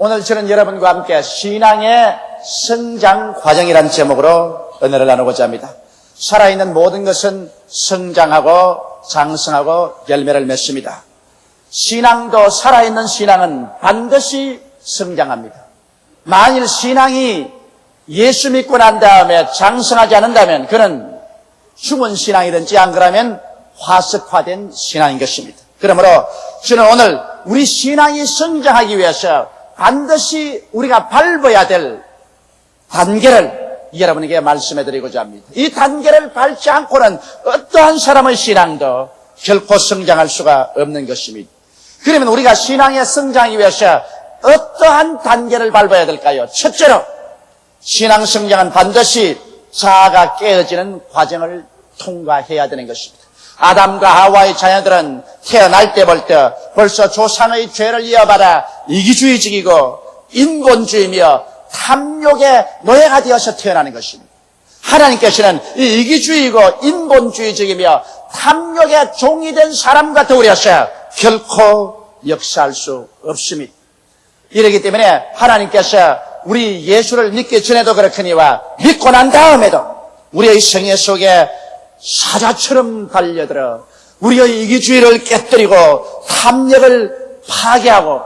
오늘 저는 여러분과 함께 신앙의 성장 과정이라는 제목으로 은혜를 나누고자 합니다. 살아있는 모든 것은 성장하고 장성하고 열매를 맺습니다. 신앙도 살아있는 신앙은 반드시 성장합니다. 만일 신앙이 예수 믿고 난 다음에 장성하지 않는다면 그는 죽은 신앙이든지 안 그러면 화석화된 신앙인 것입니다. 그러므로 저는 오늘 우리 신앙이 성장하기 위해서 반드시 우리가 밟아야 될 단계를 여러분에게 말씀해 드리고자 합니다. 이 단계를 밟지 않고는 어떠한 사람의 신앙도 결코 성장할 수가 없는 것입니다. 그러면 우리가 신앙에 성장하기 위해서 어떠한 단계를 밟아야 될까요? 첫째로 신앙 성장은 반드시 자아가 깨어지는 과정을 통과해야 되는 것입니다. 아담과 하와의 자녀들은 태어날 때부터 벌써 조상의 죄를 이어받아 이기주의적이고 인본주의며 탐욕의 노예가 되어서 태어나는 것입니다. 하나님께서는 이 이기주의고 인본주의적이며 탐욕의 종이 된 사람과 더불어서 결코 역사할 수 없습니다. 이렇기 때문에 하나님께서 우리 예수를 믿기 전에도 그렇거니와 믿고 난 다음에도 우리의 생애 속에 사자처럼 달려들어 우리의 이기주의를 깨뜨리고 탐욕을 파괴하고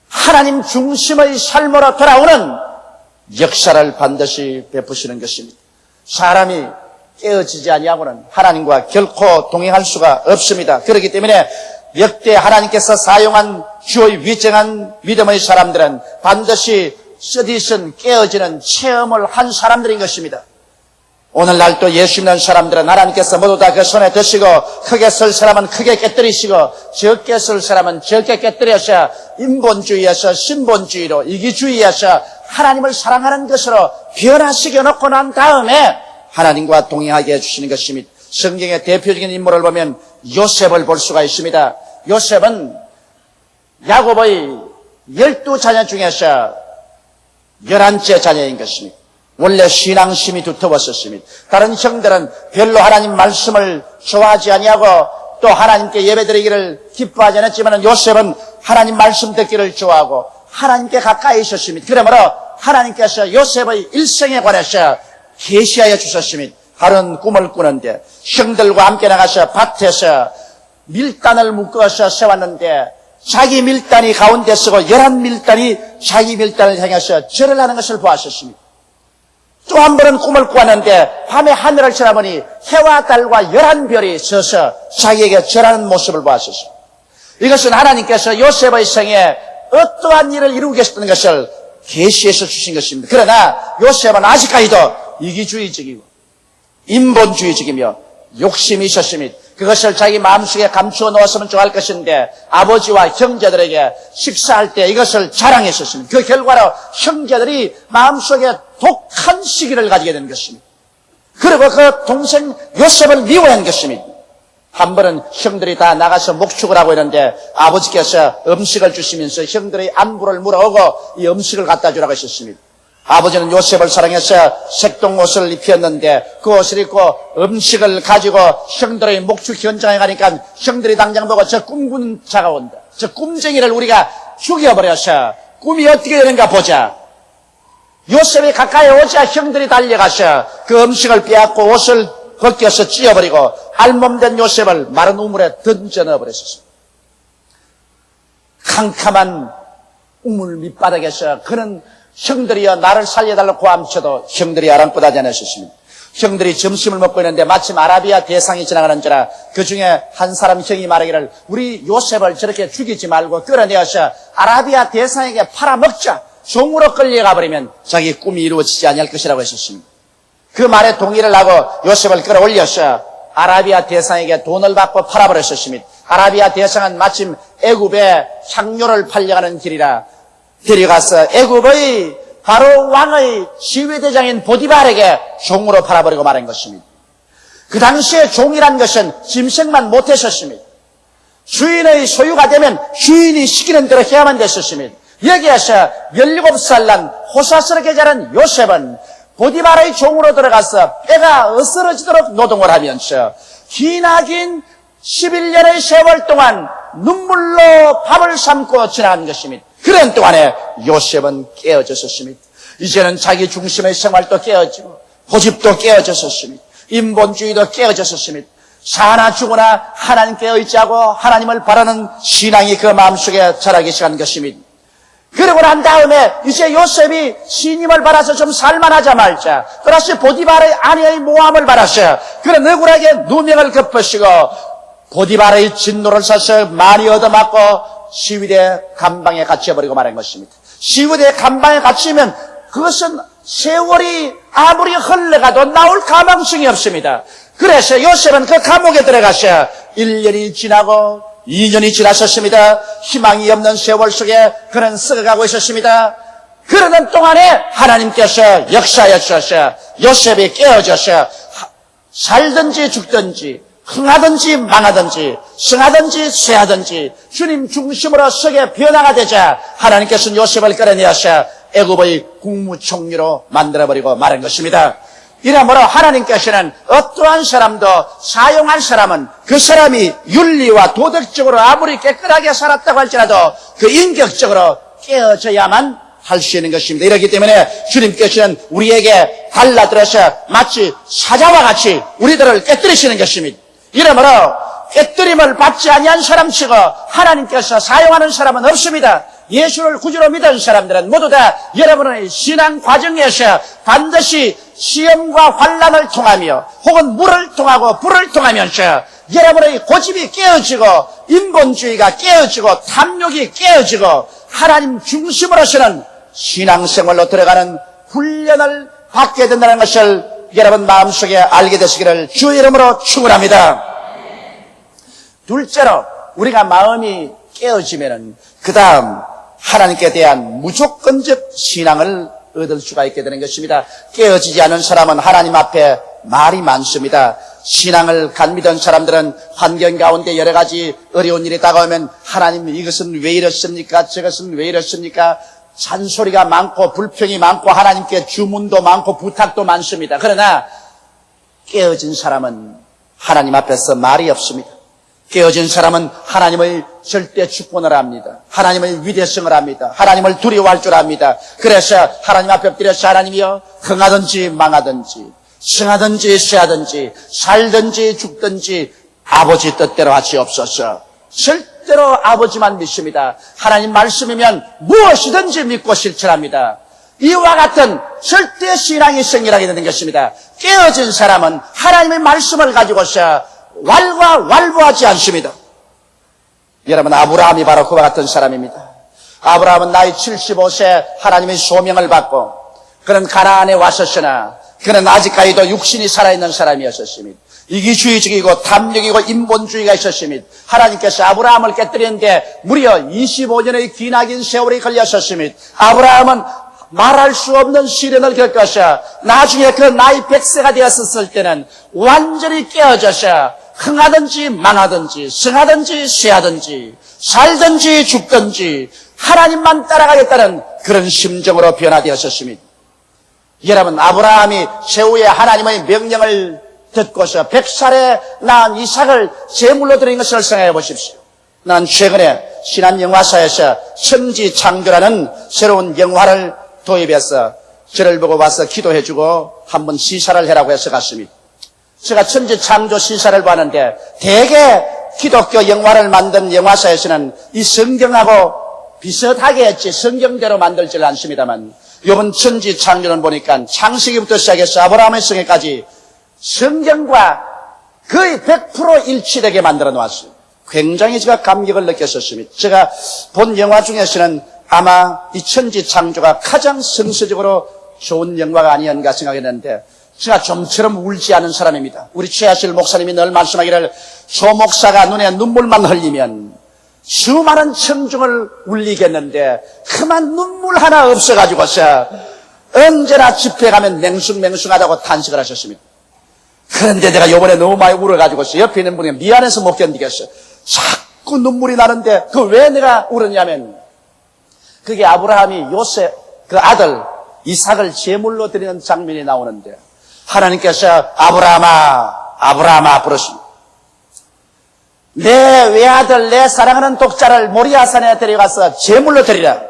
하나님 중심의 삶으로 돌아오는 역사를 반드시 베푸시는 것입니다. 사람이 깨어지지 아니하고는 하나님과 결코 동행할 수가 없습니다. 그렇기 때문에 역대 하나님께서 사용한 주의 위정한 믿음의 사람들은 반드시 쓰디쓴 깨어지는 체험을 한 사람들인 것입니다. 오늘날 또 예수 믿는 사람들은 하나님께서 모두 다 그 손에 드시고 크게 쓸 사람은 크게 깨뜨리시고 적게 쓸 사람은 적게 깨뜨려서 인본주의에서 신본주의로 이기주의에서 하나님을 사랑하는 것으로 변화시켜 놓고 난 다음에 하나님과 동행하게 해주시는 것입니다. 성경의 대표적인 인물을 보면 요셉을 볼 수가 있습니다. 요셉은 야곱의 12자녀 중에서 11째 자녀인 것입니다. 원래 신앙심이 두터웠었습니다. 다른 형들은 별로 하나님 말씀을 좋아하지 아니하고 또 하나님께 예배드리기를 기뻐하지 않았지만 요셉은 하나님 말씀 듣기를 좋아하고 하나님께 가까이 있었습니다. 그러므로 하나님께서 요셉의 일생에 관해서 계시하여 주셨습니다. 하루는 꿈을 꾸는데 형들과 함께 나가서 밭에서 밀단을 묶어서 세웠는데 자기 밀단이 가운데 서고 11밀단이 자기 밀단을 향해서 절을 하는 것을 보았었습니다. 또 한 번은 꿈을 꾸었는데 밤에 하늘을 쳐다보니 해와 달과 11별이 서서 자기에게 절하는 모습을 보았었습니다. 이것은 하나님께서 요셉의 생에 어떠한 일을 이루고 계셨던 것을 계시해서 주신 것입니다. 그러나 요셉은 아직까지도 이기주의적이고 인본주의적이며 욕심이 있었습니다. 그것을 자기 마음속에 감추어 놓았으면 좋아할 것인데 아버지와 형제들에게 식사할 때 이것을 자랑했었습니다. 그 결과로 형제들이 마음속에 독한 시기를 가지게 된 것입니다. 그리고 그 동생 요셉을 미워한 것입니다. 한 번은 형들이 다 나가서 목축을 하고 있는데 아버지께서 음식을 주시면서 형들의 안부를 물어오고 이 음식을 갖다 주라고 하셨습니다. 아버지는 요셉을 사랑해서 색동옷을 입혔는데 그 옷을 입고 음식을 가지고 형들의 목축 현장에 가니까 형들이 당장 보고 저 꿈꾸는 자가 온다. 저 꿈쟁이를 우리가 죽여버려서 꿈이 어떻게 되는가 보자. 요셉이 가까이 오자 형들이 달려가서 그 음식을 빼앗고 옷을 벗겨서 찢어버리고 알몸된 요셉을 마른 우물에 던져 넣어버렸었습니다. 캄캄한 우물 밑바닥에서 그는 형들이여 나를 살려달라고 고함쳐도 형들이 아랑곳하지 않으셨습니다. 형들이 점심을 먹고 있는데 마침 아라비아 대상이 지나가는 줄 그 중에 한 사람 형이 말하기를 우리 요셉을 저렇게 죽이지 말고 끌어내어서 아라비아 대상에게 팔아먹자. 종으로 끌려가 버리면 자기 꿈이 이루어지지 아니할 것이라고 했었습니다. 그 말에 동의를 하고 요셉을 끌어올려서 아라비아 대상에게 돈을 받고 팔아버렸었습니다. 아라비아 대상은 마침 애굽에 향료를 팔려가는 길이라 데려가서 애굽의 바로 왕의 지휘대장인 보디발에게 종으로 팔아버리고 말한 것입니다. 그 당시에 종이란 것은 짐승만 못했었습니다. 주인의 소유가 되면 주인이 시키는 대로 해야만 됐었습니다. 여기에서 17살 난 호사스럽게 자란 요셉은 보디발의 종으로 들어가서 뼈가 으스러지도록 노동을 하면서 기나긴 11년의 세월 동안 눈물로 밥을 삼고 지나간 것입니다. 그런 동안에 요셉은 깨어졌었습니다. 이제는 자기 중심의 생활도 깨어지고 고집도 깨어졌었습니다. 인본주의도 깨어졌었습니다. 사나 죽으나 하나님께 의지하고 하나님을 바라는 신앙이 그 마음속에 자라기 시작한 것입니다. 그러고 난 다음에 이제 요셉이 신임을 받아서 좀 살만하자 말자, 또다시 보디발의 아내의 모함을 받았어요. 그런 억울하게 누명을 덮으시고 보디발의 진노를 사서 많이 얻어맞고 시위대 감방에 갇혀버리고 말한 것입니다. 시위대 감방에 갇히면 그것은 세월이 아무리 흘러가도 나올 가망성이 없습니다. 그래서 요셉은 그 감옥에 들어가서 1년이 지나고 2년이 지났었습니다. 희망이 없는 세월 속에 그는 썩어가고 있었습니다. 그러는 동안에 하나님께서 역사하셔서 요셉이 깨어져서 살든지 죽든지 흥하든지 망하든지 승하든지 쇠하든지 주님 중심으로 서게 변화가 되자 하나님께서는 요셉을 끌어내어서 애굽의 국무총리로 만들어버리고 말한 것입니다. 이러므로 하나님께서는 어떠한 사람도 사용한 사람은 그 사람이 윤리와 도덕적으로 아무리 깨끗하게 살았다고 할지라도 그 인격적으로 깨어져야만 할 수 있는 것입니다. 이렇기 때문에 주님께서는 우리에게 달라들어서 마치 사자와 같이 우리들을 깨뜨리시는 것입니다. 이러므로 깨뜨림을 받지 아니한 사람치고 하나님께서 사용하는 사람은 없습니다. 예수를 구주로 믿은 사람들은 모두 다 여러분의 신앙 과정에서 반드시 시험과 환난을 통하며 혹은 물을 통하고 불을 통하면서 여러분의 고집이 깨어지고 인본주의가 깨어지고 탐욕이 깨어지고 하나님 중심으로서는 신앙생활로 들어가는 훈련을 받게 된다는 것을 여러분 마음속에 알게 되시기를 주의 이름으로 축원합니다. 둘째로 우리가 마음이 깨어지면은 그 다음 하나님께 대한 무조건적 신앙을 얻을 수가 있게 되는 것입니다. 깨어지지 않은 사람은 하나님 앞에 말이 많습니다. 신앙을 간믿은 사람들은 환경 가운데 여러 가지 어려운 일이 다가오면 하나님 이것은 왜 이렇습니까? 저것은 왜 이렇습니까? 잔소리가 많고 불평이 많고 하나님께 주문도 많고 부탁도 많습니다. 그러나 깨어진 사람은 하나님 앞에서 말이 없습니다. 깨어진 사람은 하나님의 절대 주권을 합니다. 하나님의 위대성을 합니다. 하나님을 두려워할 줄 압니다. 그래서 하나님 앞에 엎드려서 하나님이여 흥하든지 망하든지 승하든지 쇠하든지 살든지 죽든지 아버지 뜻대로 하시옵소서. 절대로 아버지만 믿습니다. 하나님 말씀이면 무엇이든지 믿고 실천합니다. 이와 같은 절대 신앙이 생겨나게 되는 것입니다. 깨어진 사람은 하나님의 말씀을 가지고서 왈가왈부하지 않습니다. 여러분 아브라함이 바로 그와 같은 사람입니다. 아브라함은 나이 75세 하나님의 소명을 받고 그는 가나안에 왔었으나 그는 아직까지도 육신이 살아있는 사람이었습니다. 이기주의적이고 탐욕이고 인본주의가 있었습니다. 하나님께서 아브라함을 깨뜨리는데 무려 25년의 기나긴 세월이 걸렸었습니다. 아브라함은 말할 수 없는 시련을 겪어서 나중에 그 나이 100세가 되었을 때는 완전히 깨어져서 흥하든지 망하든지 승하든지 쇠하든지 살든지 죽든지 하나님만 따라가겠다는 그런 심정으로 변화되었습니다. 여러분 아브라함이 세후에 하나님의 명령을 듣고서 100살에 낳은 이삭을 제물로 드린 것을 생각해 보십시오. 난 최근에 신한 영화사에서 천지창조라는 새로운 영화를 도입해서 저를 보고 와서 기도해주고 한번 시사를 해라고 해서 갔습니다. 제가 천지창조 시사를 봤는데 대개 기독교 영화를 만든 영화사에서는 이 성경하고 비슷하게 했지 성경대로 만들지를 않습니다만 이번 천지창조는 보니까 창세기부터 시작해서 아브라함의 성에까지 성경과 거의 100% 일치되게 만들어 놓았어요. 굉장히 제가 감격을 느꼈었습니다. 제가 본 영화 중에서는 아마 이 천지창조가 가장 성서적으로 좋은 영화가 아니었는가 생각했는데 제가 좀처럼 울지 않은 사람입니다. 우리 최하실 목사님이 늘 말씀하기를 조 목사가 눈에 눈물만 흘리면 수많은 청중을 울리겠는데 그만 눈물 하나 없어가지고서 언제나 집회 가면 맹숭맹숭하다고 탄식을 하셨습니다. 그런데 내가 요번에 너무 많이 울어가지고서 옆에 있는 분이 미안해서 못 견디겠어요. 자꾸 눈물이 나는데 그 왜 내가 울었냐면 그게 아브라함이 요셉 그 아들 이삭을 제물로 드리는 장면이 나오는데 하나님께서 아브라함아 부르십니다. 내 외아들 내 사랑하는 독자를 모리아산에 데려가서 제물로 드리라.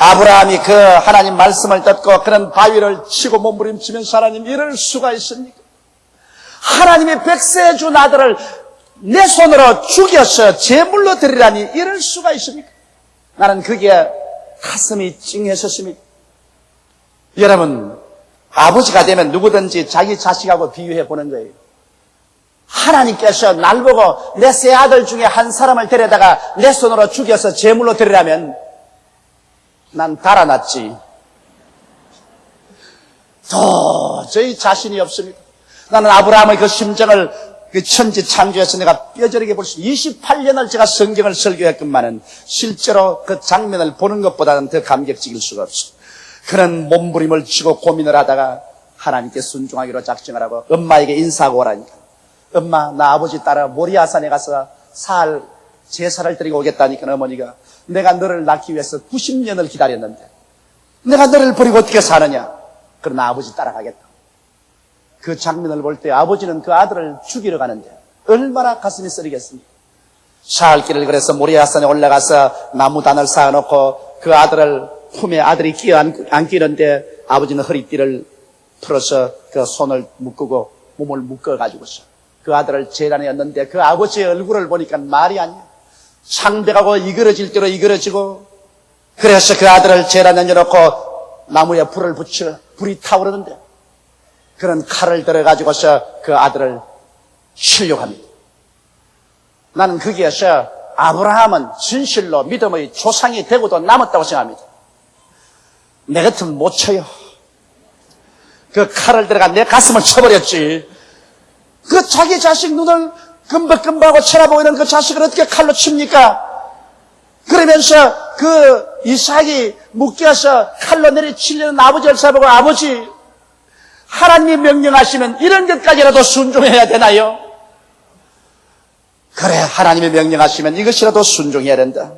아브라함이 그 하나님 말씀을 듣고 그런 바위를 치고 몸부림치면서 하나님 이럴 수가 있습니까? 하나님의 백세에 준 아들을 내 손으로 죽여서 제물로 드리라니 이럴 수가 있습니까? 나는 그게 가슴이 찡했었습니다. 여러분, 아버지가 되면 누구든지 자기 자식하고 비유해 보는 거예요. 하나님께서 날 보고 내 세 아들 중에 한 사람을 데려다가 내 손으로 죽여서 제물로 드리라면 난 달아났지. 도저히 자신이 없습니다. 나는 아브라함의 그 심정을 그 천지 창조에서 내가 뼈저리게 볼 수, 28년을 제가 성경을 설교했건만은 실제로 그 장면을 보는 것보다는 더 감격적일 수가 없어. 그런 몸부림을 치고 고민을 하다가 하나님께 순종하기로 작정을 하고 엄마에게 인사하고 오라니까. 엄마, 나 아버지 따라 모리아산에 가서 제사를 드리고 오겠다니까 어머니가 내가 너를 낳기 위해서 90년을 기다렸는데 내가 너를 버리고 어떻게 사느냐. 그러나 아버지 따라가겠다. 그 장면을 볼 때 아버지는 그 아들을 죽이러 가는데 얼마나 가슴이 쓰리겠습니까? 사흘길을 그래서 모리아산에 올라가서 나무단을 쌓아놓고 그 아들을 품에 아들이 끼어 안기는데 아버지는 허리띠를 풀어서 그 손을 묶고 몸을 묶어가지고서 그 아들을 제단에 였는데 그 아버지의 얼굴을 보니까 말이 아니야. 창백하고 이그러질 대로 이그러지고 그래서 그 아들을 제단에 얹어놓고 나무에 불을 붙여 불이 타오르는데 그런 칼을 들어가지고서 그 아들을 치려고 합니다. 나는 거기에서 아브라함은 진실로 믿음의 조상이 되고도 남았다고 생각합니다. 내 같으면 못 쳐요. 그 칼을 들어가 내 가슴을 쳐버렸지. 그 자기 자식 눈을 금박금박하고 쳐다보고 있는 그 자식을 어떻게 칼로 칩니까? 그러면서 그 이삭이 묶여서 칼로 내리치려는 아버지를 살펴보고 아버지, 하나님이 명령하시면 이런 것까지라도 순종해야 되나요? 그래, 하나님이 명령하시면 이것이라도 순종해야 된다.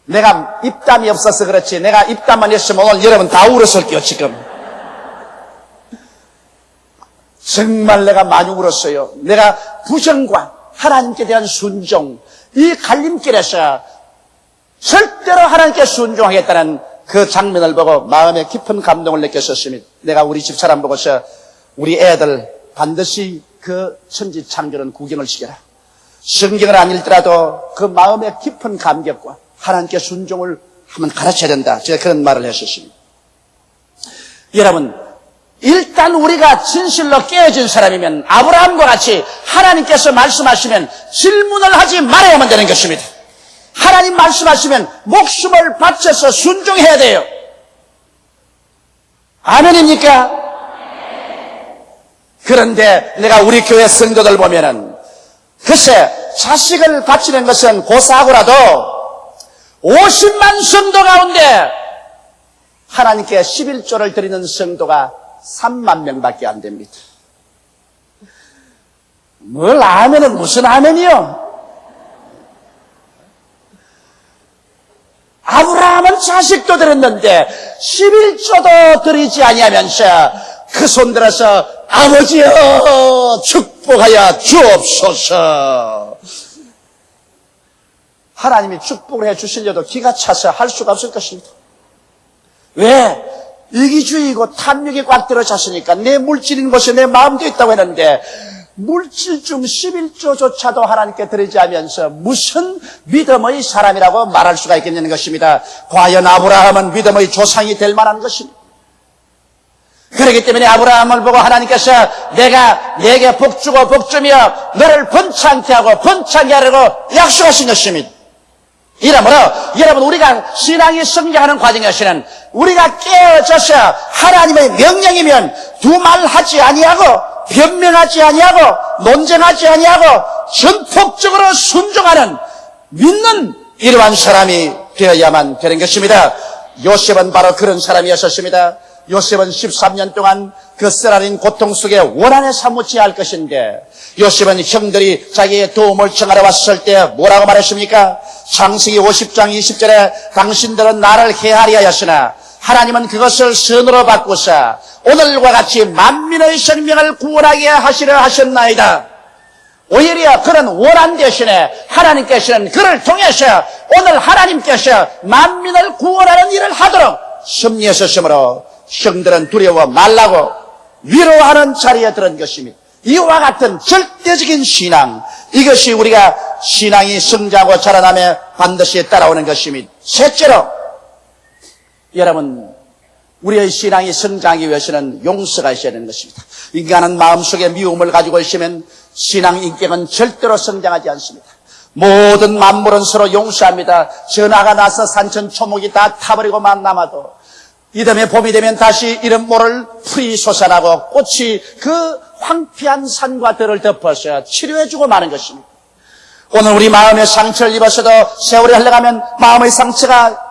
내가 입담이 없어서 그렇지 내가 입담만 했으면 오늘 여러분 다 울었을게요. 지금 정말 내가 많이 울었어요. 내가 부정과 하나님께 대한 순종, 이 갈림길에서 절대로 하나님께 순종하겠다는 그 장면을 보고 마음에 깊은 감동을 느꼈었습니다. 내가 우리 집사람 보고서 우리 애들 반드시 그 천지 창조는 구경을 시켜라. 성경을 안 읽더라도 그 마음의 깊은 감격과 하나님께 순종을 한번 가르쳐야 된다. 제가 그런 말을 했었습니다. 여러분, 일단 우리가 진실로 깨어진 사람이면 아브라함과 같이 하나님께서 말씀하시면 질문을 하지 말아야만 되는 것입니다. 하나님 말씀하시면 목숨을 바쳐서 순종해야 돼요. 아멘입니까? 그런데 내가 우리 교회 성도들 보면은 글쎄 자식을 바치는 것은 고사하고라도 50만 성도 가운데 하나님께 11조를 드리는 성도가 3만 명밖에 안 됩니다. 뭘 아멘은 무슨 아멘이요? 아브라함은 자식도 드렸는데 11조도 드리지 아니하면서 그 손 들어서 아버지여 축복하여 주옵소서. 하나님이 축복을 해 주시려도 기가 차서 할 수가 없을 것입니다. 왜? 이기주의고 탐욕이 꽉 들어찼으니까 내 물질인 것이 내 마음도 있다고 했는데 물질 중 11조조차도 하나님께 드리지 않으면서 무슨 믿음의 사람이라고 말할 수가 있겠냐는 것입니다. 과연 아브라함은 믿음의 조상이 될 만한 것입니다. 그렇기 때문에 아브라함을 보고 하나님께서 내가 내게 복주고 복주며 너를 번창케 하고 번창케 하려고 약속하신 것입니다. 이러므로 여러분 우리가 신앙이 성장하는 과정에서는 우리가 깨어져서 하나님의 명령이면 두말하지 아니하고 변명하지 아니하고 논쟁하지 아니하고 전폭적으로 순종하는 믿는 이러한 사람이 되어야만 되는 것입니다. 요셉은 바로 그런 사람이었습니다. 요셉은 13년 동안 그 쓰라린 고통 속에 원한에 사무쳐야 할 것인데 요셉은 형들이 자기의 도움을 청하러 왔을 때 뭐라고 말했습니까? 창세기 50장 20절에 당신들은 나를 해하리 하였으나 하나님은 그것을 선으로 바꾸사 오늘과 같이 만민의 생명을 구원하게 하시려 하셨나이다. 오히려 그런 원한 대신에 하나님께서는 그를 통해서 오늘 하나님께서 만민을 구원하는 일을 하도록 섭리하셨으므로 형들은 두려워 말라고 위로하는 자리에 들은 것입니다. 이와 같은 절대적인 신앙, 이것이 우리가 신앙이 성장하고 자라나며 반드시 따라오는 것입니다. 셋째로, 여러분, 우리의 신앙이 성장하기 위해서는 용서가 있어야 되는 것입니다. 인간은 마음속에 미움을 가지고 있으면 신앙 인격은 절대로 성장하지 않습니다. 모든 만물은 서로 용서합니다. 전화가 나서 산천 초목이 다 타버리고만 남아도 이듬해 봄이 되면 다시 이름 모를 풀이 솟아나고 꽃이 그 황폐한 산과 들을 덮어서 치료해주고 마는 것입니다. 오늘 우리 마음에 상처를 입어서도 세월이 흘러가면 마음의 상처가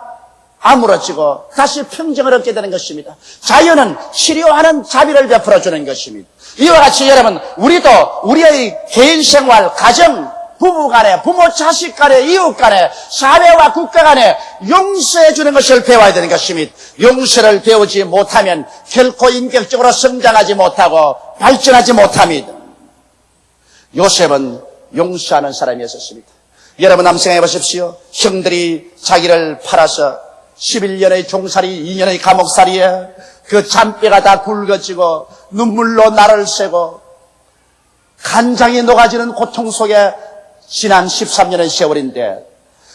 아물어지고 다시 평정을 얻게 되는 것입니다. 자연은 치료하는 자비를 베풀어주는 것입니다. 이와 같이 여러분, 우리도 우리의 개인 생활, 가정, 부부 간에, 부모 자식 간에, 이웃 간에, 사회와 국가 간에 용서해 주는 것을 배워야 되는 것입니다. 용서를 배우지 못하면 결코 인격적으로 성장하지 못하고 발전하지 못합니다. 요셉은 용서하는 사람이었습니다. 여러분 한번 생각해 보십시오. 형들이 자기를 팔아서 11년의 종살이, 2년의 감옥살이에 그 잔뼈가 다 굵어지고 눈물로 나를 새고 간장이 녹아지는 고통 속에 지난 13년의 세월인데,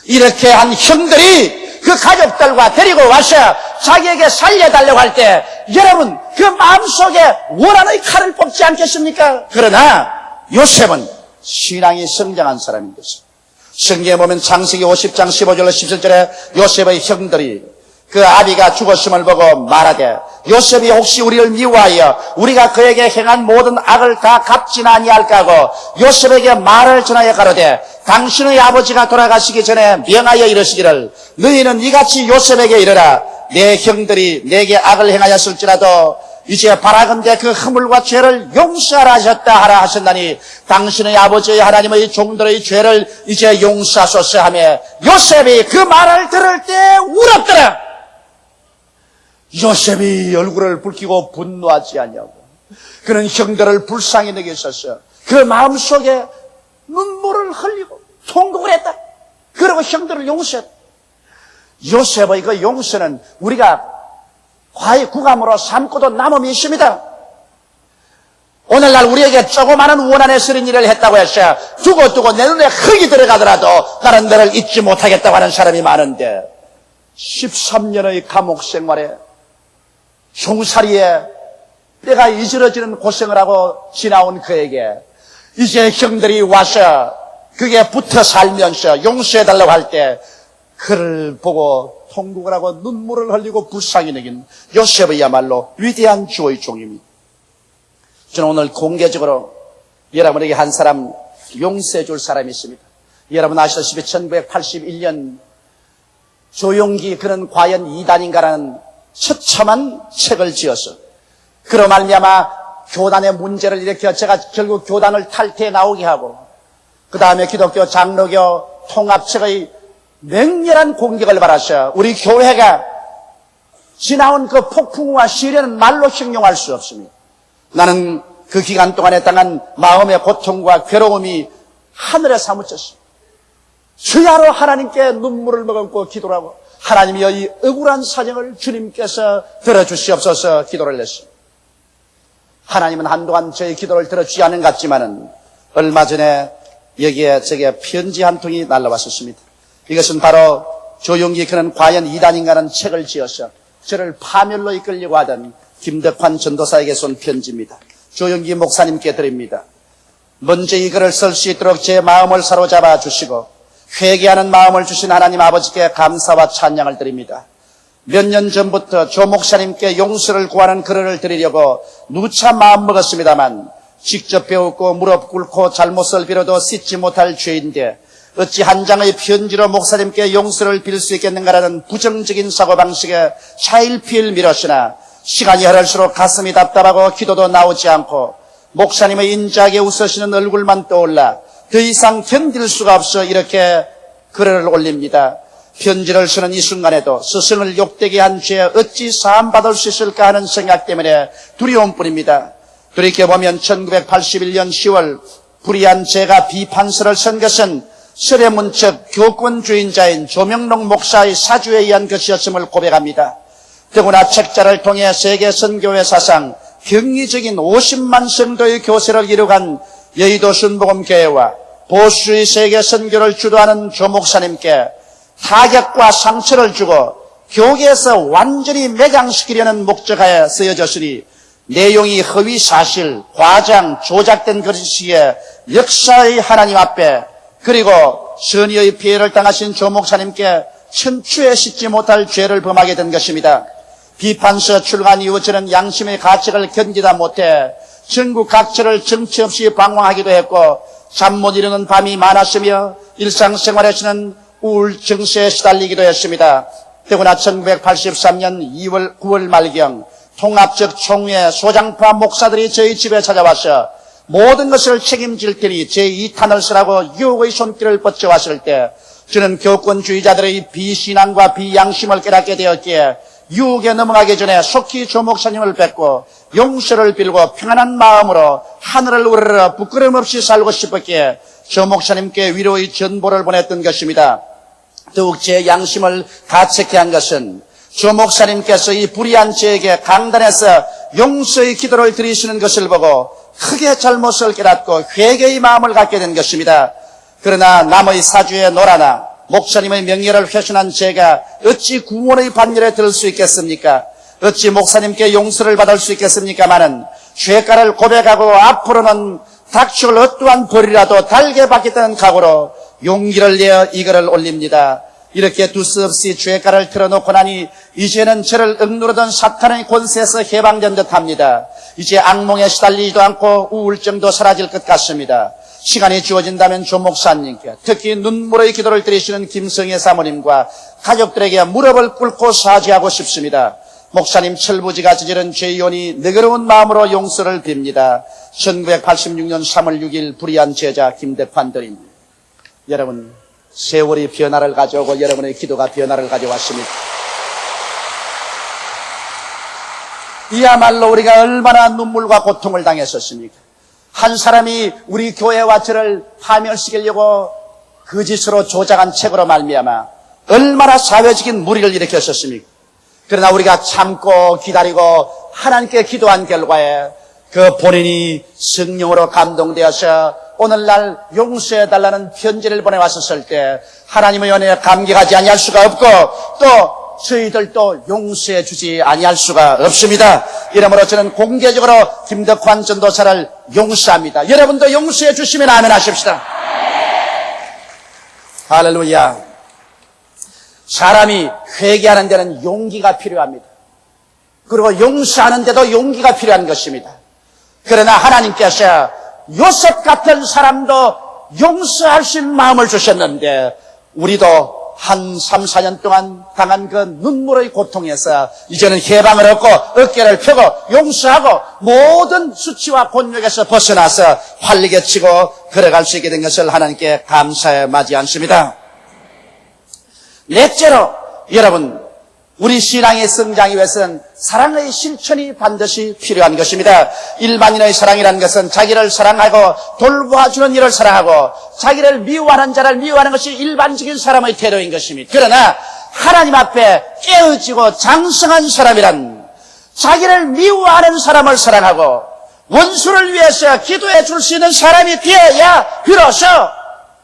이렇게 한 형들이 그 가족들과 데리고 와서 자기에게 살려달라고 할 때 여러분 그 마음속에 원한의 칼을 뽑지 않겠습니까? 그러나 요셉은 신앙이 성장한 사람인 것입니다. 성경에 보면 창세기 50장 15절로 17절에 요셉의 형들이 그 아비가 죽었음을 보고 말하되, 요셉이 혹시 우리를 미워하여 우리가 그에게 행한 모든 악을 다 갚지 아니할까 하고 요셉에게 말을 전하여 가로되, 당신의 아버지가 돌아가시기 전에 명하여 이르시기를 너희는 이같이 요셉에게 이르라. 내 형들이 내게 악을 행하였을지라도 이제 바라건대 그 허물과 죄를 용서하라 하셨다 하라 하셨나니 당신의 아버지의 하나님의 종들의 죄를 이제 용서하소서 하며 요셉이 그 말을 들을 때 울었더라. 요셉이 얼굴을 붉히고 분노하지 않냐고. 그는 형들을 불쌍히 여겼었어. 그 마음속에 눈물을 흘리고 통곡을 했다. 그리고 형들을 용서했다. 요셉의 그 용서는 우리가 과히 구감으로 삼고도 남음이 있습니다. 오늘날 우리에게 조그마한 원한에 쓰는 일을 했다고 해서 두고두고 내 눈에 흙이 들어가더라도 나는 너를 잊지 못하겠다고 하는 사람이 많은데, 13년의 감옥 생활에 종살이에 뼈가 이질러지는 고생을 하고 지나온 그에게 이제 형들이 와서 그게 붙어 살면서 용서해달라고 할 때 그를 보고 통곡을 하고 눈물을 흘리고 불쌍히 여긴 요셉이야말로 위대한 주의 종입니다. 저는 오늘 공개적으로 여러분에게 한 사람 용서해 줄 사람이 있습니다. 여러분 아시다시피 1981년 조용기 그는 과연 이단인가라는 처참한 책을 지어서 그로 말미암아 교단의 문제를 일으켜 제가 결국 교단을 탈퇴해 나오게 하고, 그 다음에 기독교 장로교 통합책의 맹렬한 공격을 받아서 우리 교회가 지나온 그 폭풍과 시련은 말로形容할 수 없습니다. 나는 그 기간 동안에 당한 마음의 고통과 괴로움이 하늘에 사무쳤습니다. 주야로 하나님께 눈물을 머금고 기도를 하고, 하나님이여 이 억울한 사정을 주님께서 들어주시옵소서 기도를 했습니다. 하나님은 한동안 저의 기도를 들어주지 않은 것 같지만은 얼마 전에 여기에 제게 편지 한 통이 날라왔었습니다. 이것은 바로 조용기 그는 과연 이단인가라는 책을 지어서 저를 파멸로 이끌려고 하던 김덕환 전도사에게 쏜 편지입니다. 조용기 목사님께 드립니다. 먼저 이 글을 쓸 수 있도록 제 마음을 사로잡아 주시고 회개하는 마음을 주신 하나님 아버지께 감사와 찬양을 드립니다. 몇 년 전부터 조 목사님께 용서를 구하는 글을 드리려고 누차 마음먹었습니다만 직접 배웠고 무릎 꿇고 잘못을 빌어도 씻지 못할 죄인데 어찌 한 장의 편지로 목사님께 용서를 빌 수 있겠는가라는 부정적인 사고방식에 차일피일 미뤘으나 시간이 흐를수록 가슴이 답답하고 기도도 나오지 않고 목사님의 인자하게 웃으시는 얼굴만 떠올라 더 이상 견딜 수가 없어 이렇게 글을 올립니다. 편지를 쓰는 이 순간에도 스승을 욕되게 한 죄 어찌 사함받을 수 있을까 하는 생각 때문에 두려움뿐입니다. 돌이켜보면 1981년 10월 불의한 제가 비판서를 쓴 것은 설해문척 교권주의자인 조명록 목사의 사주에 의한 것이었음을 고백합니다. 더구나 책자를 통해 세계 선교회 사상 경이적인 50만 성도의 교세를 이루간 여의도 순복음교회와 보수의 세계 선교를 주도하는 조 목사님께 타격과 상처를 주고 교계에서 완전히 매장시키려는 목적하에 쓰여졌으니 내용이 허위 사실, 과장, 조작된 것이기에 역사의 하나님 앞에 그리고 선의의 피해를 당하신 조 목사님께 천추에 씻지 못할 죄를 범하게 된 것입니다. 비판서 출간 이후 저는 양심의 가책을 견디다 못해 전국 각지를 정처 없이 방황하기도 했고 잠 못 이루는 밤이 많았으며 일상생활에서는 우울 증세에 시달리기도 했습니다. 더구나 1983년 9월 말경 통합적 총회 소장파 목사들이 저희 집에 찾아와서 모든 것을 책임질 테니 제2탄을 쓰라고 유혹의 손길을 뻗쳐왔을 때 저는 교권주의자들의 비신앙과 비양심을 깨닫게 되었기에 유혹에 넘어가기 전에 속히 조 목사님을 뵙고 용서를 빌고 평안한 마음으로 하늘을 우러러 부끄럼 없이 살고 싶었기에 조 목사님께 위로의 전보를 보냈던 것입니다. 더욱 제 양심을 가책케 한 것은 조 목사님께서 이 불의한 저에게 강단에서 용서의 기도를 드리시는 것을 보고 크게 잘못을 깨닫고 회개의 마음을 갖게 된 것입니다. 그러나 남의 사주에 놀아나 목사님의 명예를 훼손한 제가 어찌 구원의 반열에 들 수 있겠습니까? 어찌 목사님께 용서를 받을 수 있겠습니까마는 죄가를 고백하고 앞으로는 닥쳐올 어떠한 벌이라도 달게 받겠다는 각오로 용기를 내어 이 글을 올립니다. 이렇게 두서없이 죄가를 틀어놓고 나니 이제는 저를 억누르던 사탄의 권세에서 해방된 듯합니다. 이제 악몽에 시달리지도 않고 우울증도 사라질 것 같습니다. 시간이 주어진다면 조 목사님께 특히 눈물의 기도를 드리시는 김성애 사모님과 가족들에게 무릎을 꿇고 사죄하고 싶습니다. 목사님 철부지가 저지른 죄의원이 너그러운 마음으로 용서를 빕니다. 1986년 3월 6일 불의한 제자 김대환 드립니다. 여러분, 세월이 변화를 가져오고 여러분의 기도가 변화를 가져왔습니다. 이야말로 우리가 얼마나 눈물과 고통을 당했었습니까? 한 사람이 우리 교회와 저를 파멸시키려고 거짓으로 조작한 책으로 말미암아 얼마나 사회적인 무리를 일으켰었습니까? 그러나 우리가 참고 기다리고 하나님께 기도한 결과에 그 본인이 성령으로 감동되어서 오늘날 용서해달라는 편지를 보내왔었을 때 하나님의 은혜에 감격하지 아니할 수가 없고 또 저희들도 용서해 주지 아니할 수가 없습니다. 이러므로 저는 공개적으로 김덕환 전도사를 용서합니다. 여러분도 용서해 주시면 아멘 하십시다. 할렐루야. 사람이 회개하는 데는 용기가 필요합니다. 그리고 용서하는 데도 용기가 필요한 것입니다. 그러나 하나님께서 요셉 같은 사람도 용서할 수 있는 마음을 주셨는데 우리도 한 3, 4년 동안 당한 그 눈물의 고통에서 이제는 해방을 얻고 어깨를 펴고 용서하고 모든 수치와 곤욕에서 벗어나서 활리게 치고 걸어갈 수 있게 된 것을 하나님께 감사해 마지 않습니다. 넷째로 여러분, 우리 신앙의 성장이 위해서는 사랑의 실천이 반드시 필요한 것입니다. 일반인의 사랑이라는 것은 자기를 사랑하고 돌보아주는 일을 사랑하고 자기를 미워하는 자를 미워하는 것이 일반적인 사람의 태도인 것입니다. 그러나 하나님 앞에 깨어지고 장성한 사람이란 자기를 미워하는 사람을 사랑하고 원수를 위해서 기도해 줄 수 있는 사람이 되어야 비로소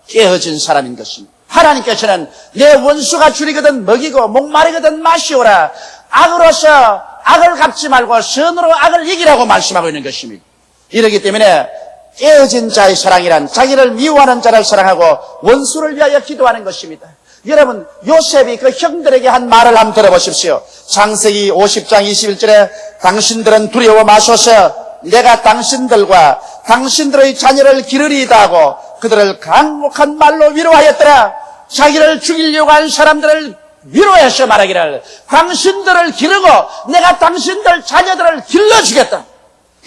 깨어진 사람인 것입니다. 하나님께서는 내 원수가 줄이거든 먹이고 목마르거든 마시오라. 악으로서 악을 갚지 말고 선으로 악을 이기라고 말씀하고 있는 것입니다. 이러기 때문에 깨어진 자의 사랑이란 자기를 미워하는 자를 사랑하고 원수를 위하여 기도하는 것입니다. 여러분, 요셉이 그 형들에게 한 말을 한번 들어보십시오. 창세기 50장 21절에 당신들은 두려워 마소서 내가 당신들과 당신들의 자녀를 기르리이다 하고 그들을 강력한 말로 위로하였더라. 자기를 죽이려고 한 사람들을 위로해서 말하기를 당신들을 기르고 내가 당신들 자녀들을 길러주겠다.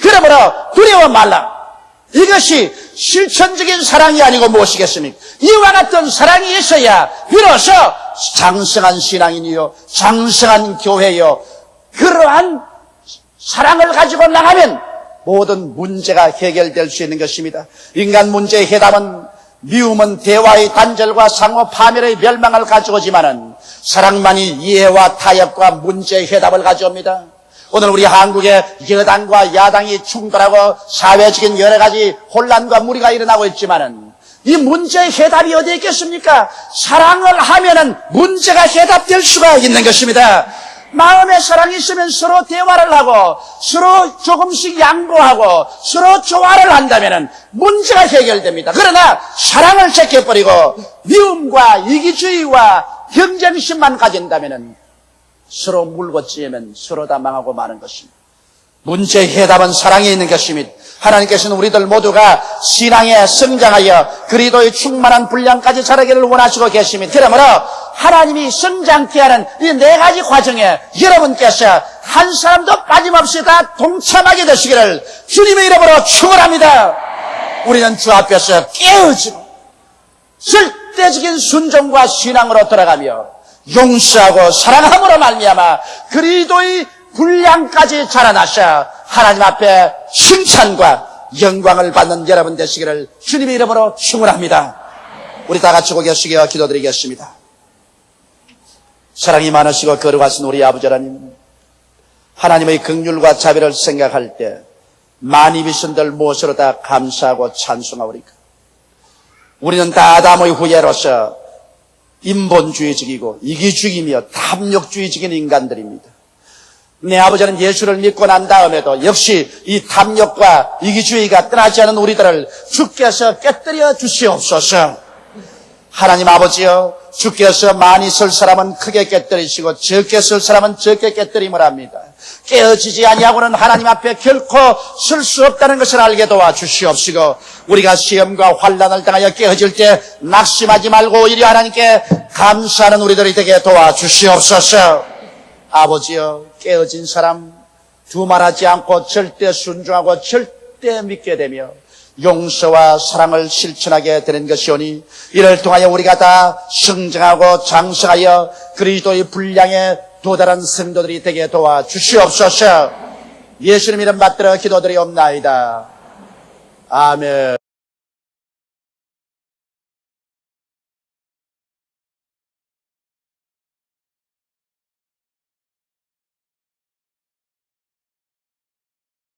그러므로 두려워 말라. 이것이 실천적인 사랑이 아니고 무엇이겠습니까? 이와 같은 사랑이 있어야 비로소 장성한 신앙인이요 장성한 교회요 그러한 사랑을 가지고 나가면 모든 문제가 해결될 수 있는 것입니다. 인간 문제의 해답은 미움은 대화의 단절과 상호 파멸의 멸망을 가져오지만은 사랑만이 이해와 타협과 문제의 해답을 가져옵니다. 오늘 우리 한국의 여당과 야당이 충돌하고 사회적인 여러 가지 혼란과 무리가 일어나고 있지만은 이 문제의 해답이 어디에 있겠습니까? 사랑을 하면은 문제가 해답될 수가 있는 것입니다. 마음에 사랑이 있으면 서로 대화를 하고 서로 조금씩 양보하고 서로 조화를 한다면 문제가 해결됩니다. 그러나 사랑을 제껴버리고 미움과 이기주의와 경쟁심만 가진다면 서로 물고 찌면 서로 다 망하고 마는 것입니다. 문제의 해답은 사랑에 있는 것입니다. 하나님께서는 우리들 모두가 신앙에 성장하여 그리스도의 충만한 분량까지 자라기를 원하시고 계십니다. 그러므로 하나님이 성장케 하는 이 네 가지 과정에 여러분께서 한 사람도 빠짐없이 다 동참하게 되시기를 주님의 이름으로 축원합니다. 우리는 주 앞에서 깨어지고 절대적인 순종과 신앙으로 돌아가며 용서하고 사랑함으로 말미암아 그리스도의 분량까지 자라나셔 하나님 앞에 칭찬과 영광을 받는 여러분 되시기를 주님의 이름으로 축원합니다. 우리 다 같이 고개 숙여 기도드리겠습니다. 사랑이 많으시고 거룩하신 우리 아버지 하나님, 하나님의 긍휼과 자비를 생각할 때 많이 비신들 무엇으로 다 감사하고 찬송하오리까? 우리는 다 아담의 후예로서 인본주의적이고 이기주의며 탐욕주의적인 인간들입니다. 내 아버지는 예수를 믿고 난 다음에도 역시 이 탐욕과 이기주의가 떠나지 않은 우리들을 주께서 깨뜨려 주시옵소서. 하나님 아버지여, 주께서 많이 쓸 사람은 크게 깨뜨리시고 적게 쓸 사람은 적게 깨뜨림을 합니다. 깨어지지 아니하고는 하나님 앞에 결코 쓸 수 없다는 것을 알게 도와주시옵시고 우리가 시험과 환난을 당하여 깨어질 때 낙심하지 말고 오히려 하나님께 감사하는 우리들이 되게 도와주시옵소서. 아버지여, 깨어진 사람 두말하지 않고 절대 순종하고 절대 믿게 되며 용서와 사랑을 실천하게 되는 것이오니 이를 통하여 우리가 다 성장하고 장성하여 그리스도의 분량에 도달한 성도들이 되게 도와주시옵소서. 예수님 이름 받들어 기도드리옵나이다. 아멘.